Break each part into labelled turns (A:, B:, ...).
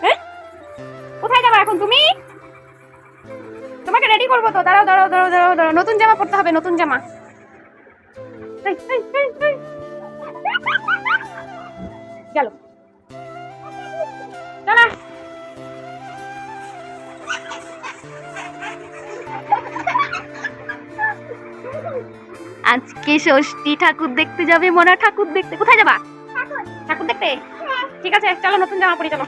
A: হ্যাঁ কোথায় যাবা এখন তুমি? তোমাকে রেডি করবো তো, দাঁড়াও দাঁড়াও দাঁড়াও দাঁড়াও দাঁড়াও, নতুন জামা পরতে হবে, নতুন জামা। চলো চলো। আজকে ষষ্ঠী ঠাকুর দেখতে যাবে মোনা, ঠাকুর দেখতে। কোথায় যাবা? ঠাকুর দেখতে। ঠিক আছে চলো, নতুন জামা পরি চলো।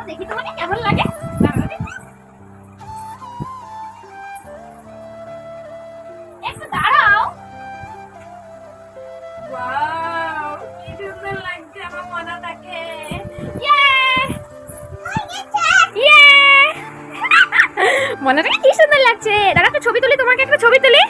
A: দেখি তোমাকে কেমন লাগে। একটু দাঁড়াও। ওয়াও কি সুন্দর লাগছে আমার মনাটাকে। মনাটাকে কি সুন্দর লাগছে। দাঁড়া একটা ছবি তুলি, তোমাকে একটা ছবি তুলি।